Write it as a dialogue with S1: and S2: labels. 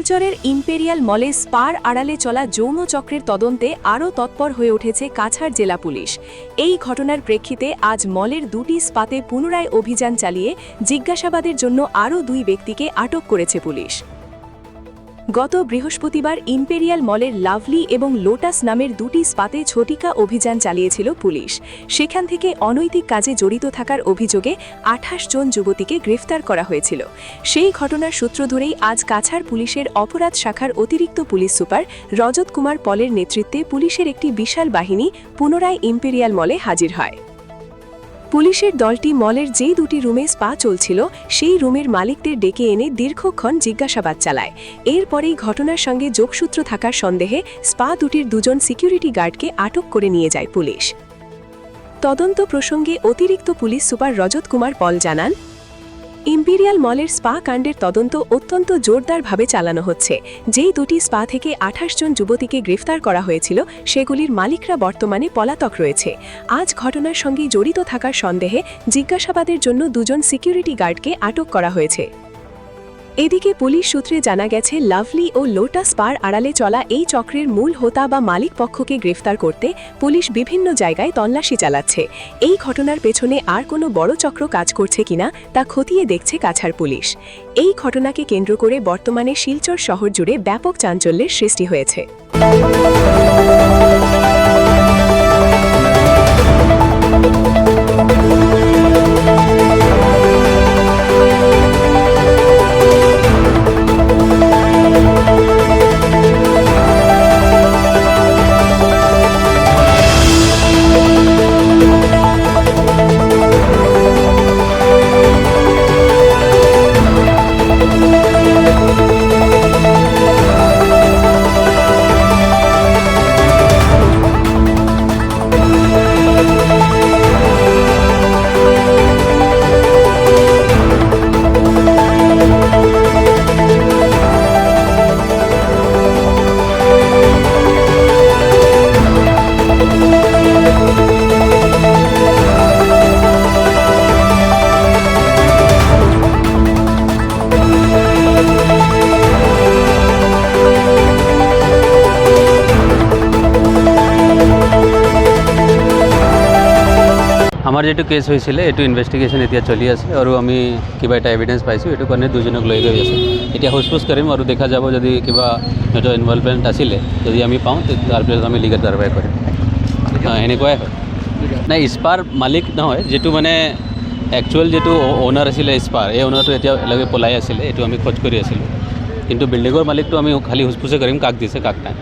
S1: শিলচরের ইম্পেরিয়াল মলে স্পার আড়ালে চলা যৌন চক্রের তদন্তে আরও তৎপর হয়ে উঠেছে কাছাড় জেলা পুলিশ। এই ঘটনার প্রেক্ষিতে আজ মলের দুটি স্পাতে পুনরায় অভিযান চালিয়ে জিজ্ঞাসাবাদের জন্য আরও 2 ব্যক্তিকে আটক করেছে পুলিশ। গত বৃহস্পতিবার ইম্পেরিয়াল মলের লাভলি এবং লোটাস নামের 2টি স্পাতে ঝটিকা অভিযান চালিয়েছিল পুলিশ। সেখান থেকে অনৈতিক কাজে জড়িত থাকার অভিযোগে 28 জন যুবতীকে গ্রেফতার করা হয়েছিল। সেই ঘটনার সূত্র ধরেই আজ কাছাড় পুলিশের অপরাধ শাখার অতিরিক্ত পুলিশ সুপার রজত কুমার পলের নেতৃত্বে পুলিশের একটি বিশাল বাহিনী পুনরায় ইম্পেরিয়াল মলে হাজির হয়। পুলিশের দলটি মলের যেই 2টি রুমে স্পা চলছিল সেই রুমের মালিকদের ডেকে এনে দীর্ঘক্ষণ জিজ্ঞাসাবাদ চালায়। এরপরেই ঘটনার সঙ্গে যোগসূত্র থাকার সন্দেহে স্পা দুটির 2 জন সিকিউরিটি গার্ডকে আটক করে নিয়ে যায় পুলিশ। তদন্ত প্রসঙ্গে অতিরিক্ত পুলিশ সুপার রজত কুমার পল জানান, ইম্পেরিয়াল মলের স্পা কাণ্ডের তদন্ত অত্যন্ত জোরদারভাবে চালানো হচ্ছে। যেই 2টি স্পা থেকে 28 জন যুবতীকে গ্রেফতার করা হয়েছিল সেগুলির মালিকরা বর্তমানে পলাতক রয়েছে। আজ ঘটনার সঙ্গে জড়িত থাকার সন্দেহে জিজ্ঞাসাবাদের জন্য 2 জন সিকিউরিটি গার্ডকে আটক করা হয়েছে। এদিকে পুলিশ সূত্রে জানা গেছে, লাভলি ও লোটাস স্পার আড়ালে চলা এই চক্রের মূল হোতা বা মালিক পক্ষকে গ্রেফতার করতে পুলিশ বিভিন্ন জায়গায় তল্লাশি চালাচ্ছে। এই ঘটনার পেছনে আর কোনো বড় চক্র কাজ করছে কিনা তা খতিয়ে দেখছে কাছাড় পুলিশ। এই ঘটনাকে কেন্দ্র করে বর্তমানে শিলচর শহর জুড়ে ব্যাপক চাঞ্চল্যের সৃষ্টি হয়েছে।
S2: আমার যেটু কেস হয়েছিল এটু ইনভেস্টিগেশন এতিয়া চলি আছে আর আমি কিবা এটা এভিডেন্স পাইছো এটু কাৰণে দুজনক লৈ গৈ আছে। এতিয়া হোচপোচ কৰিম আৰু দেখা যাব যদি কিবা এটা ইনভলভমেণ্ট আছিলে, যদি আমি পাওঁ তাৰপিছত আমি লিগেল কাৰ্যবাহী কৰিম। এনেকুৱাই হয়। নাই, স্পাৰ মালিক নহয়, যেটো মানে একচুৱেল যেটো অ'নাৰ আছিলে স্পাৰ, এই অ'নাৰটো এতিয়া একেলগে পলাই আছিলে, এইটো আমি খোজ কৰি আছিলোঁ। কিন্তু বিল্ডিঙৰ মালিকটো আমি খালি হোচপোচে কৰিম কাক দিছে কাক নাই।